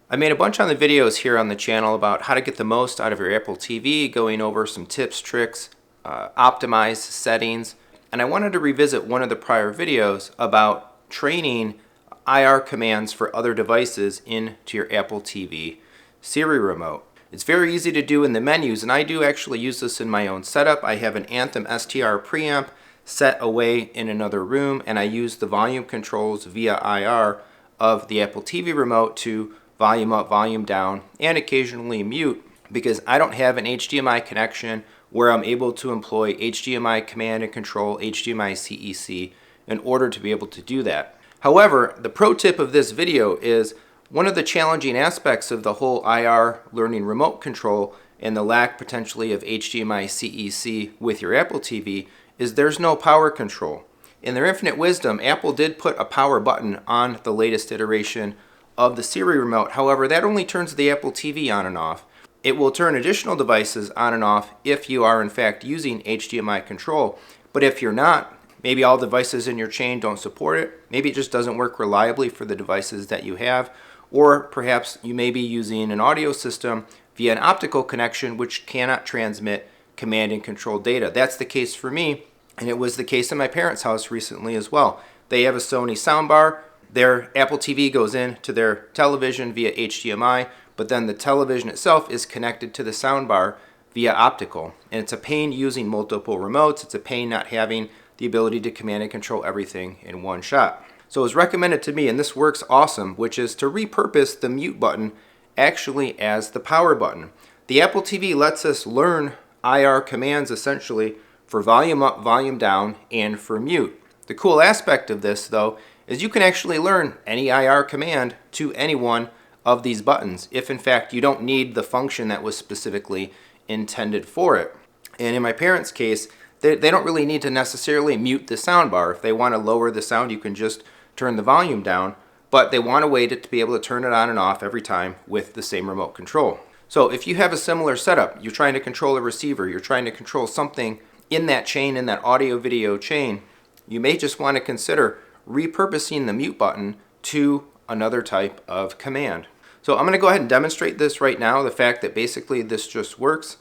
I made a bunch on the videos here on the channel about how to get the most out of your Apple TV, going over some tips, tricks, optimized settings, and I wanted to revisit one of the prior videos about training IR commands for other devices into your Apple TV Siri remote. It's very easy to do in the menus, and I do actually use this in my own setup. I have an Anthem STR preamp set away in another room, and I use the volume controls via IR of the Apple TV remote to volume up, volume down, and occasionally mute, because I don't have an HDMI connection where I'm able to employ HDMI command and control, HDMI CEC, in order to be able to do that. However, the pro tip of this video is one of the challenging aspects of the whole IR learning remote control and the lack potentially of HDMI CEC with your Apple TV is there's no power control. In their infinite wisdom, Apple did put a power button on the latest iteration of the Siri remote. However, that only turns the Apple TV on and off. It will turn additional devices on and off if you are in fact using HDMI control. But if you're not, maybe all devices in your chain don't support it, maybe it just doesn't work reliably for the devices that you have, or perhaps you may be using an audio system via an optical connection which cannot transmit command and control data. That's the case for me, and it was the case in my parents' house recently as well. They have a Sony soundbar. Their Apple TV goes in to their television via HDMI, but then the television itself is connected to the soundbar via optical. And it's a pain using multiple remotes. It's a pain not having the ability to command and control everything in one shot. So it was recommended to me, and this works awesome, which is to repurpose the mute button actually as the power button. The Apple TV lets us learn IR commands essentially for volume up, volume down, and for mute. The cool aspect of this, though, is you can actually learn any IR command to any one of these buttons if in fact you don't need the function that was specifically intended for it. And in my parents' case, they don't really need to necessarily mute the soundbar. If they want to lower the sound, you can just turn the volume down, but they want a way to be able to turn it on and off every time with the same remote control. So if you have a similar setup, you're trying to control a receiver, you're trying to control something in that chain, in that audio video chain, you may just want to consider repurposing the mute button to another type of command. So I'm going to go ahead and demonstrate this right now, the fact that basically this just works.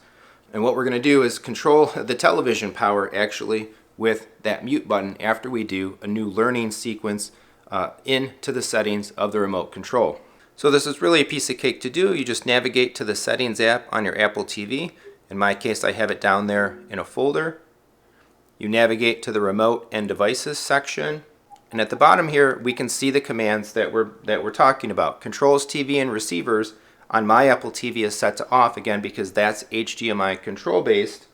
And what we're going to do is control the television power actually with that mute button after we do a new learning sequence into the settings of the remote control. So this is really a piece of cake to do. You just navigate to the settings app on your Apple TV. In my case, I have it down there in a folder. You navigate to the remote and devices section. And at the bottom here, we can see the commands that we're talking about. Controls TV and receivers on my Apple TV is set to off, again, because that's HDMI control based.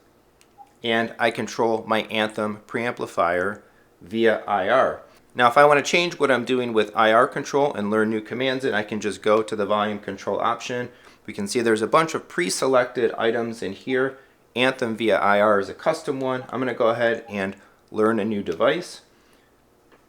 And I control my Anthem preamplifier via IR. Now, if I want to change what I'm doing with IR control and learn new commands, I can just go to the volume control option. We can see there's a bunch of pre-selected items in here. Anthem via IR is a custom one. I'm going to go ahead and learn a new device.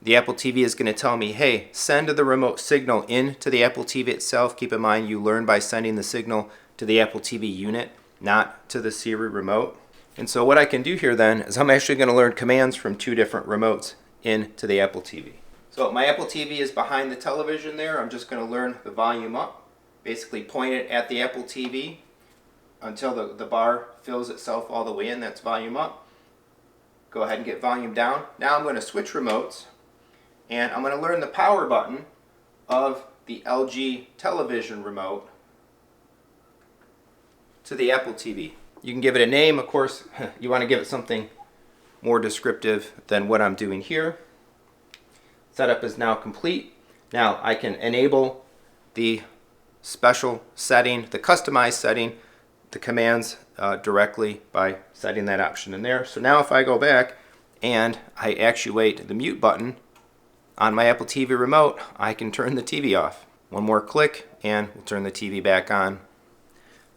The Apple TV is going to tell me, hey, send the remote signal into the Apple TV itself. Keep in mind, you learn by sending the signal to the Apple TV unit, not to the Siri remote. And so what I can do here then is I'm actually going to learn commands from two different remotes into the Apple TV. So my Apple TV is behind the television there. I'm just going to learn the volume up. Basically point it at the Apple TV until the bar fills itself all the way in. That's volume up. Go ahead and get volume down. Now I'm going to switch remotes. And I'm going to learn the power button of the LG television remote to the Apple TV. You can give it a name, of course. You want to give it something more descriptive than what I'm doing here. Setup is now complete. Now I can enable the special setting, the customized setting, the commands directly by setting that option in there. So now if I go back and I actuate the mute button on my Apple TV remote, I can turn the TV off. One more click and we'll turn the TV back on,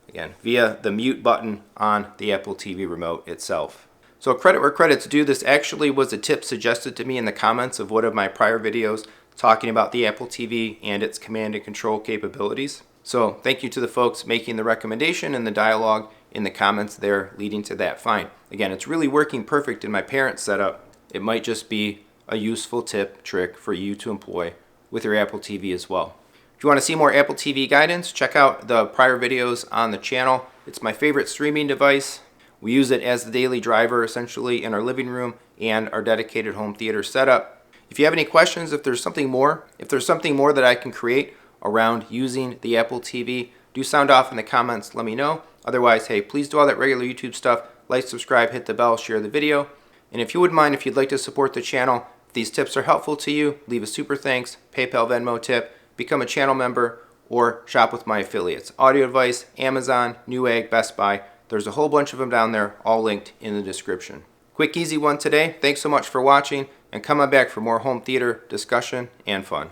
again, via the mute button on the Apple TV remote itself. So credit where credit's due, this actually was a tip suggested to me in the comments of one of my prior videos talking about the Apple TV and its command and control capabilities. So thank you to the folks making the recommendation and the dialogue in the comments there leading to that find. Again, it's really working perfect in my parents' setup. It might just be a useful tip, trick for you to employ with your Apple TV as well. If you want to see more Apple TV guidance, check out the prior videos on the channel. It's my favorite streaming device. We use it as the daily driver essentially in our living room and our dedicated home theater setup. If you have any questions, if there's something more that I can create around using the Apple TV, do sound off in the comments, let me know. Otherwise, hey, please do all that regular YouTube stuff. Like, subscribe, hit the bell, share the video. And if you wouldn't mind, if you'd like to support the channel, if these tips are helpful to you, leave a super thanks, PayPal, Venmo tip, become a channel member, or shop with my affiliates. Audio Advice, Amazon, Newegg, Best Buy. There's a whole bunch of them down there, all linked in the description. Quick, easy one today. Thanks so much for watching, and come on back for more home theater discussion and fun.